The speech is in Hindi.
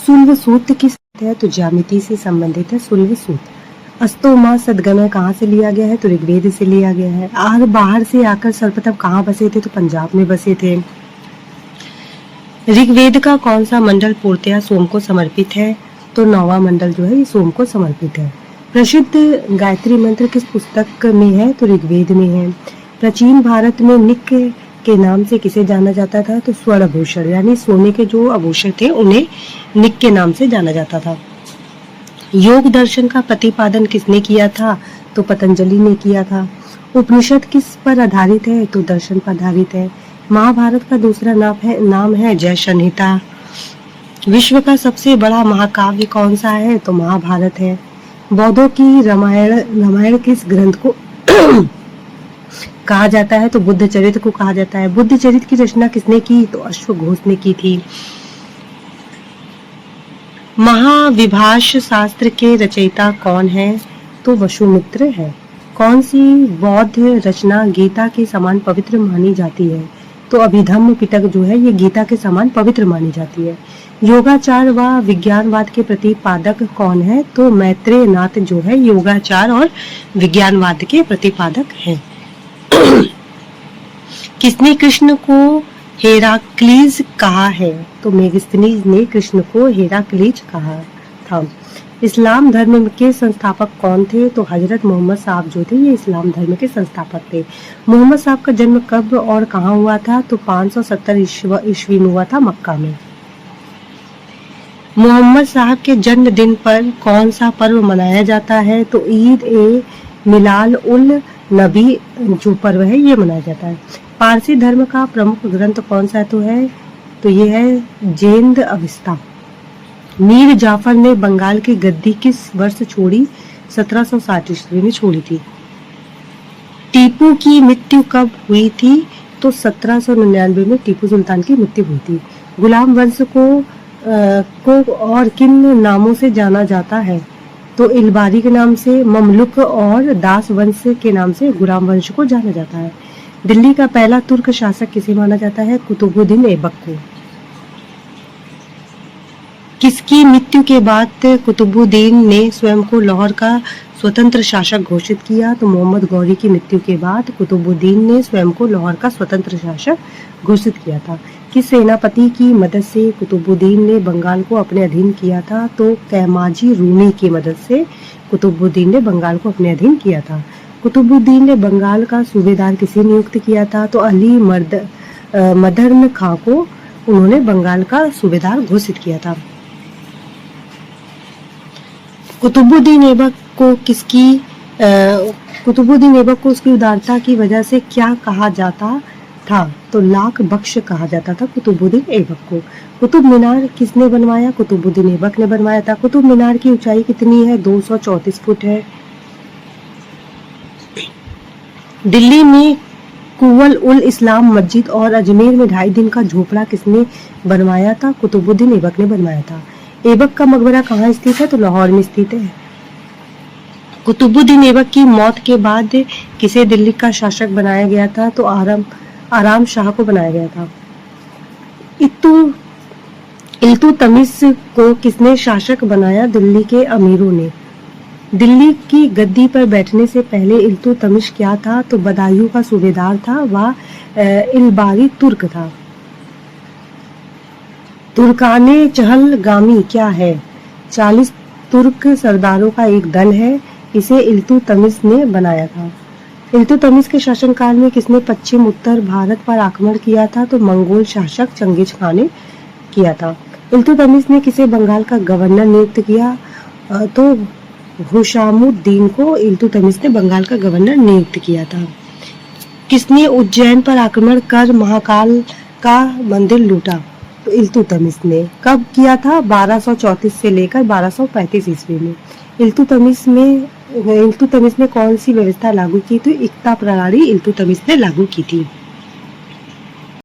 सुल्व सूत्र किस है? तो ज्यामिति से संबंधित है सुल्व सूत्र। अस्तो माँ सदगमय कहाँ से लिया गया है? तो ऋग्वेद से लिया गया है। आर्य बाहर से आकर सर्वप्रथम कहाँ बसे थे? तो पंजाब में बसे थे। ऋग्वेद का कौन सा मंडल पूर्णतया सोम को समर्पित है? तो 9वां मंडल जो है ये सोम को समर्पित है। प्रसिद्ध गायत्री मंत्र किस पुस्तक में है? तो ऋग्वेद में है। प्राचीन भारत में निक के नाम से किसे जाना जाता था? तो स्वर्ण आभूषण, यानी सोने के जो आभूषण थे उन्हें निक के नाम से जाना जाता था। योग दर्शन का प्रतिपादन किसने किया था? तो पतंजलि ने किया था। उपनिषद किस पर आधारित है? तो दर्शन पर आधारित है। महाभारत का दूसरा नाम है जय संहिता। विश्व का सबसे बड़ा महाकाव्य कौन सा है? तो महाभारत है। बौद्धों की रामायण किस ग्रंथ को कहा जाता है? तो बुद्ध चरित्र को कहा जाता है। बुद्ध चरित्र की रचना किसने की? तो अश्वघोष ने की थी। महाविभाष शास्त्र के रचयिता कौन है? तो वसुमित्र है। कौन सी बौद्ध रचना गीता के समान पवित्र मानी जाती है? तो अभिधम्म पिटक जो है ये गीता के समान पवित्र मानी जाती है। योगाचार व विज्ञानवाद के प्रतिपादक कौन है? तो मैत्रेय नाथ जो है योगाचार और विज्ञानवाद के प्रतिपादक हैं। किसने कृष्ण को हेराक्लीज कहा है? तो मेगस्थनीज ने कृष्ण को हेराक्लीज कहा था। इस्लाम धर्म के संस्थापक कौन थे? तो हजरत मोहम्मद साहब जो थे ये इस्लाम धर्म के संस्थापक थे। मोहम्मद साहब का जन्म कब और कहाँ हुआ था? तो 570 ईस्वी में हुआ था मक्का में। मोहम्मद साहब के जन्मदिन पर कौन सा पर्व मनाया जाता है? तो ईद ए मिलाल उल नबी जो पर्व है ये मनाया जाता है। पारसी धर्म का प्रमुख ग्रंथ कौन सा तो ये है जेंद अविस्ता। मीर जाफर ने बंगाल की गद्दी किस वर्ष छोड़ी? 1760 ईस्वी में छोड़ी थी। टीपू की मृत्यु कब हुई थी? तो 1799 में टीपू सुल्तान की मृत्यु हुई थी। गुलाम वंश को और किन नामों से जाना जाता है? तो इलबारी के नाम से, ममलुक और दास वंश के नाम से गुलाम वंश को जाना जाता है। दिल्ली का पहला तुर्क शासक किसे माना जाता है? कुतुबुद्दीन ऐबक को। किसकी मृत्यु के बाद कुतुबुद्दीन ने स्वयं को लाहौर का स्वतंत्र शासक घोषित किया? तो मोहम्मद गौरी की मृत्यु के बाद कुतुबुद्दीन ने स्वयं को लाहौर का स्वतंत्र शासक घोषित किया था। किस सेनापति की मदद से कुतुबुद्दीन ने बंगाल को अपने अधीन किया था? तो कैमाजी रूमी की मदद से कुतुबुद्दीन ने बंगाल को अपने अधीन किया था। कुतुबुद्दीन ने बंगाल का सूबेदार किसे नियुक्त किया था? तो अली मदन खां को उन्होंने बंगाल का सूबेदार घोषित किया था। कुतुबुद्दीन ऐबक को उसकी उदारता की वजह से क्या कहा जाता था? तो लाख बख्श कहा जाता था कुतुबुद्दीन ऐबक को। कुतुब मीनार किसने बनवाया? कुतुबुद्दीन ऐबक ने बनवाया था। कुतुब मीनार की ऊंचाई कितनी है? 234 फुट है। दिल्ली में कुवल उल इस्लाम मस्जिद और अजमेर में 2.5 दिन का झोपड़ा किसने बनवाया था? कुतुबुद्दीन ऐबक ने बनवाया था। ऐबक का मकबरा कहाँ स्थित है? तो लाहौर में स्थित है। कुतुबुद्दीन ऐबक की मौत के बाद किसे दिल्ली का शासक बनाया गया था? तो आराम शाह को बनाया गया था। इल्तुतमिश को किसने शासक बनाया? दिल्ली के अमीरों ने। दिल्ली की गद्दी पर बैठने से पहले इल्तुतमिश क्या था? तो बदायूं का सूबेदार था व इलबारी तुर्क था। तुर्काने चहलगामी क्या है? 40 तुर्क सरदारों का एक दल है। इसे इल्तुतमिश ने बनाया था। इल्तुतमिश के शासनकाल में किसने पश्चिम उत्तर भारत पर आक्रमण किया था? तो मंगोल शासक चंगेज खान ने किया था। इल्तुतमिश ने किसे बंगाल का गवर्नर नियुक्त किया? तो हुशामुद्दीन को इल्तुतमिश ने बंगाल का गवर्नर नियुक्त किया था। किसने उज्जैन पर आक्रमण कर महाकाल का मंदिर लूटा? तो इल्तुतमिश ने। कब किया था? 1234 से लेकर 1235 ईस्वी में। इल्तुतमिश ने कौन सी व्यवस्था लागू की? तो इक्ता प्रणाली इल्तुतमिश ने लागू की थी।